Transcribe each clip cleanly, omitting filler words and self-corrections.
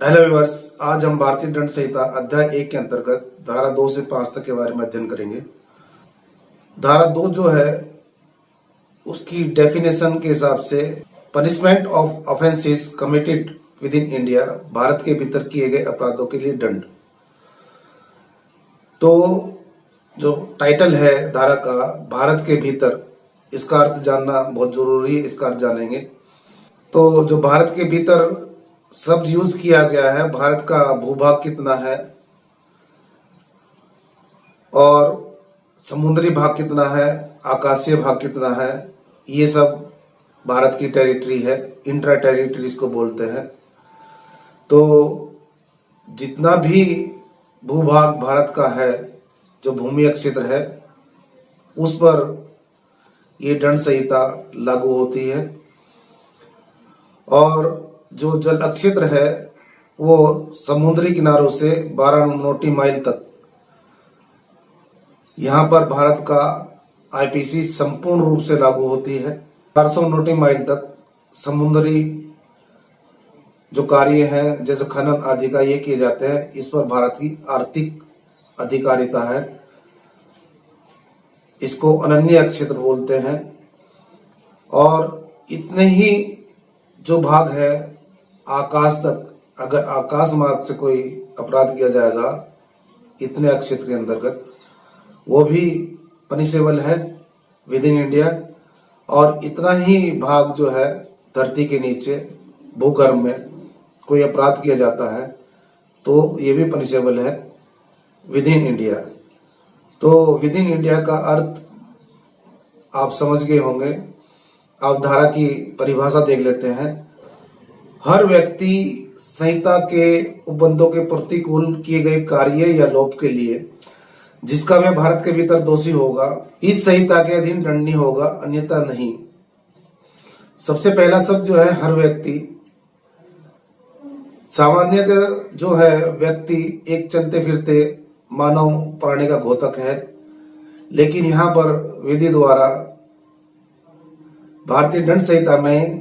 Hello viewers, आज हम भारतीय दंड संहिता अध्याय 1 के अंतर्गत धारा 2 से 5 तक के बारे में अध्ययन करेंगे। धारा 2 जो है उसकी डेफिनेशन के हिसाब से punishment of offences committed with in India, Bharat के भीतर किए गए अपराधों के लिए दंड। तो जो टाइटल है धारा का, भारत के भीतर, इसका अर्थ जानना बहुत जरूरी है। इसका अर्थ जानेंगे तो जो भारत के भीतर शब्द यूज किया गया है, भारत का भूभाग कितना है और समुद्री भाग कितना है, आकाशीय भाग कितना है, ये सब भारत की टेरिटरी है। इंट्रा टेरिटरी इसको बोलते हैं। तो जितना भी भूभाग भारत का है, जो भूमि क्षेत्र है, उस पर ये दंड संहिता लागू होती है। और जो जल क्षेत्र है वो समुद्री किनारों से 12 नौटी माइल तक, यहाँ पर भारत का आईपीसी संपूर्ण रूप से लागू होती है। 400 नौटी माइल तक समुद्री जो कार्य हैं जैसे खनन आदि का ये किए जाते हैं, इस पर भारत की आर्थिक अधिकारिता है। इसको अनन्य क्षेत्र बोलते हैं। और इतने ही जो भाग है आकाश तक, अगर आकाश मार्ग से कोई अपराध किया जाएगा इतने क्षेत्र के अंतर्गत, वो भी पनिशेबल है विद इन इंडिया। और इतना ही भाग जो है धरती के नीचे भूगर्भ में कोई अपराध किया जाता है तो ये भी पनिशेबल है विद इन इंडिया। तो विद इन इंडिया का अर्थ आप समझ गए होंगे। आप धारा की परिभाषा देख लेते हैं। हर व्यक्ति संहिता के उपबंधों के प्रतिकूल किए गए कार्य या लोप के लिए जिसका वह भारत के भीतर दोषी होगा, इस संहिता के अधीन दंडनीय होगा, अन्यथा नहीं। सबसे पहला शब्द जो है हर व्यक्ति। सामान्यतः जो है व्यक्ति एक चलते फिरते मानव प्राणी का घोतक है, लेकिन यहाँ पर विधि द्वारा भारतीय दंड संहिता में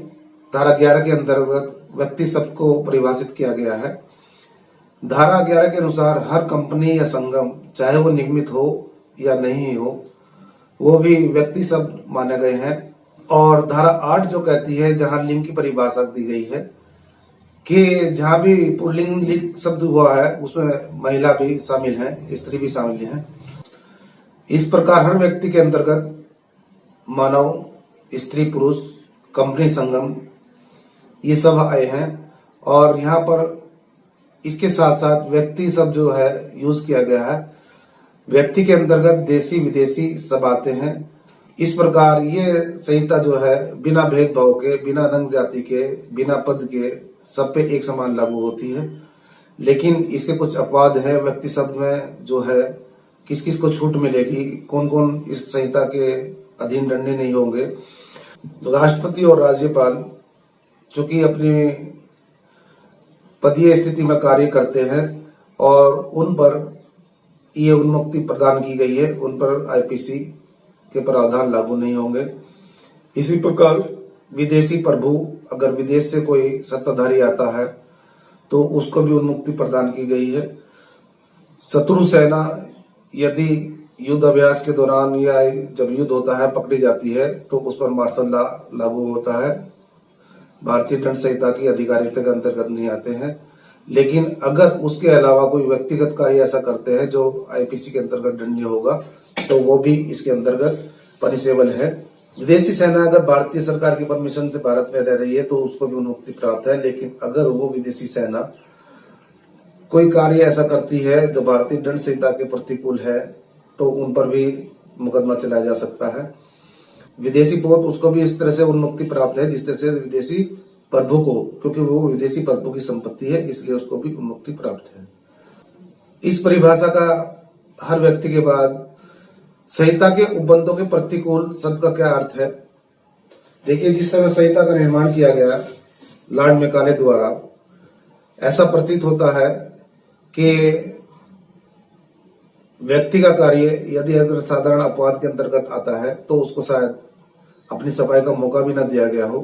धारा 11 के अंतर्गत व्यक्ति शब्द को परिभाषित किया गया है। धारा 11 के अनुसार हर कंपनी या संगम, चाहे वो निगमित हो या नहीं हो, वो भी व्यक्ति शब्द माने गए हैं। और धारा 8 जो कहती है, जहां लिंग की परिभाषा दी गई है कि जहां भी पुल्लिंग शब्द हुआ है उसमें महिला भी शामिल है, स्त्री भी शामिल है। इस प्रकार हर व्यक्ति के अंतर्गत मानव, स्त्री, पुरुष, कंपनी, संगम, ये सब आए हैं। और यहाँ पर इसके साथ साथ व्यक्ति सब जो है यूज किया गया है। व्यक्ति के अंतर्गत देशी विदेशी सब आते हैं। इस प्रकार ये संहिता जो है बिना भेदभाव के, बिना रंग जाति के, बिना पद के, सब पे एक समान लागू होती है। लेकिन इसके कुछ अपवाद है। व्यक्ति शब्द में जो है किस किस को छूट मिलेगी, कौन कौन इस संहिता के अधीन दंडनीय नहीं होंगे। तो राष्ट्रपति और राज्यपाल चूंकि अपनी पदीय स्थिति में कार्य करते हैं और उन पर ये उन्मुक्ति प्रदान की गई है, उन पर आईपीसी के प्रावधान लागू नहीं होंगे। इसी प्रकार विदेशी प्रभु, अगर विदेश से कोई सत्ताधारी आता है तो उसको भी उन्मुक्ति प्रदान की गई है। शत्रु सेना यदि युद्ध अभ्यास के दौरान या जब युद्ध होता है पकड़ी जाती है तो उस पर मार्शल लॉ लागू होता है। भारतीय दंड संहिता की अधिकारिता के अंतर्गत नहीं आते हैं। लेकिन अगर उसके अलावा कोई व्यक्तिगत कार्य ऐसा करते हैं जो आईपीसी के अंतर्गत दंडनीय होगा तो वो भी इसके अंतर्गत पनिशेबल है। विदेशी सेना अगर भारतीय सरकार की परमिशन से भारत में रह रही है तो उसको भी उन्मुक्ति प्राप्त है। लेकिन अगर वो विदेशी सेना कोई कार्य ऐसा करती है जो भारतीय दंड संहिता के प्रतिकूल है तो उन पर भी मुकदमा चलाया जा सकता है। विदेशी पोत उसको भी इस तरह से उन्मुक्ति प्राप्त है जिस तरह से विदेशी प्रभु को, क्योंकि वो विदेशी प्रभु की संपत्ति है, इसलिए उसको भी उन्मुक्ति प्राप्त है। इस परिभाषा का हर व्यक्ति के बाद संहिता के उपबंधों के प्रतिकूल शब्द का क्या अर्थ है। देखिए, जिस समय संहिता का निर्माण किया गया लॉर्ड मैकाले द्वारा, ऐसा प्रतीत होता है कि व्यक्ति का कार्य यदि अगर साधारण अपवाद के अंतर्गत आता है तो उसको शायद अपनी सफाई का मौका भी ना दिया गया हो।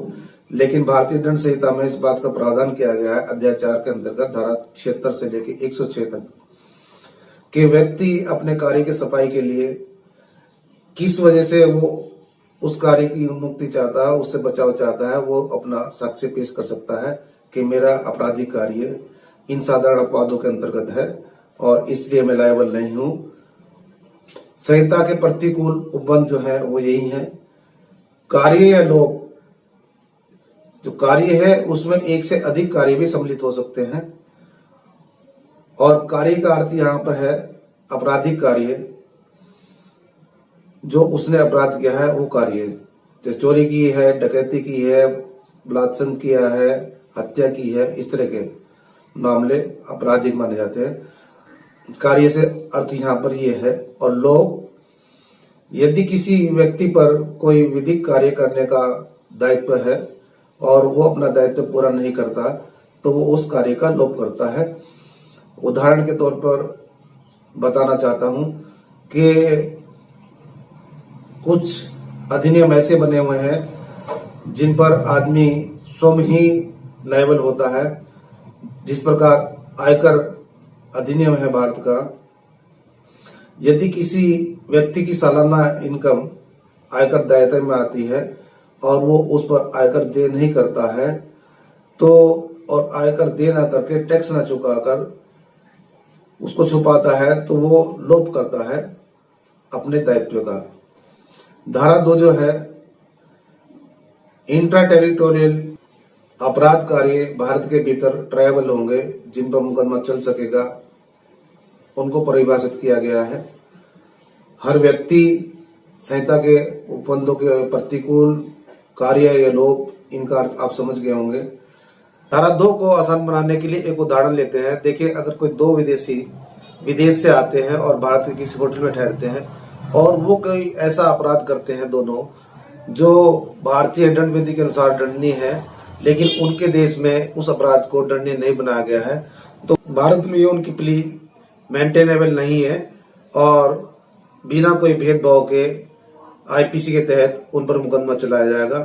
लेकिन भारतीय दंड संहिता में इस बात का प्रावधान किया गया है अध्याय 4 के अंतर्गत धारा 76 से लेकर 106 तक कि व्यक्ति अपने कार्य की सफाई के लिए किस वजह से वो उस कार्य की मुक्ति चाहता है, उससे बचाव चाहता है, वो अपना साक्ष्य पेश कर सकता है कि मेरा आपराधिक कार्य इन साधारण अपराधों के अंतर्गत है और इसलिए मैं लायबल नहीं हूं। संहिता के प्रतिकूल उपबंध जो है वो यही है, कार्य या लोग, जो कार्य है उसमें एक से अधिक कार्य भी सम्मिलित हो सकते हैं और कार्य का अर्थ यहाँ पर है आपराधिक कार्य, जो उसने अपराध किया है वो कार्य, जैसे चोरी की है, डकैती की है, बलात्संग किया है, हत्या की है, इस तरह के मामले आपराधिक माने जाते हैं। कार्य से अर्थ यहाँ पर ये है। और लोग, यदि किसी व्यक्ति पर कोई विधिक कार्य करने का दायित्व है और वो अपना दायित्व पूरा नहीं करता तो वो उस कार्य का लोप करता है। उदाहरण के तौर पर बताना चाहता हूं कि कुछ अधिनियम ऐसे बने हुए हैं जिन पर आदमी स्वयं ही लायबल होता है, जिस प्रकार आयकर अधिनियम है भारत का। यदि किसी व्यक्ति की सालाना इनकम आयकर दायरे में आती है और वो उस पर आयकर दे नहीं करता है तो, और आयकर दे ना करके टैक्स ना चुकाकर उसको छुपाता है तो वो लोप करता है अपने दायित्व का। धारा 2 जो है, इंट्रा टेरिटोरियल अपराध कार्य भारत के भीतर ट्रायबल होंगे जिन पर मुकदमा चल सकेगा, उनको परिभाषित किया गया है। हर व्यक्ति संहिता के उपबंधों के प्रतिकूल कार्य या लोप, इनका अर्थ आप समझ गए होंगे। धारा 2 को आसान बनाने के लिए एक उदाहरण लेते हैं। देखिए, अगर कोई दो विदेशी विदेश से आते हैं और भारत के किसी होटल में ठहरते हैं और वो कोई ऐसा अपराध करते हैं दोनों जो भारतीय दंड विधि के अनुसार दंडनीय है, लेकिन उनके देश में उस अपराध को दंडनीय नहीं बनाया गया है, तो भारत में ये उनकी प्ली मेंटेनेबल नहीं है और बिना कोई भेदभाव के आईपीसी के तहत उन पर मुकदमा चलाया जाएगा।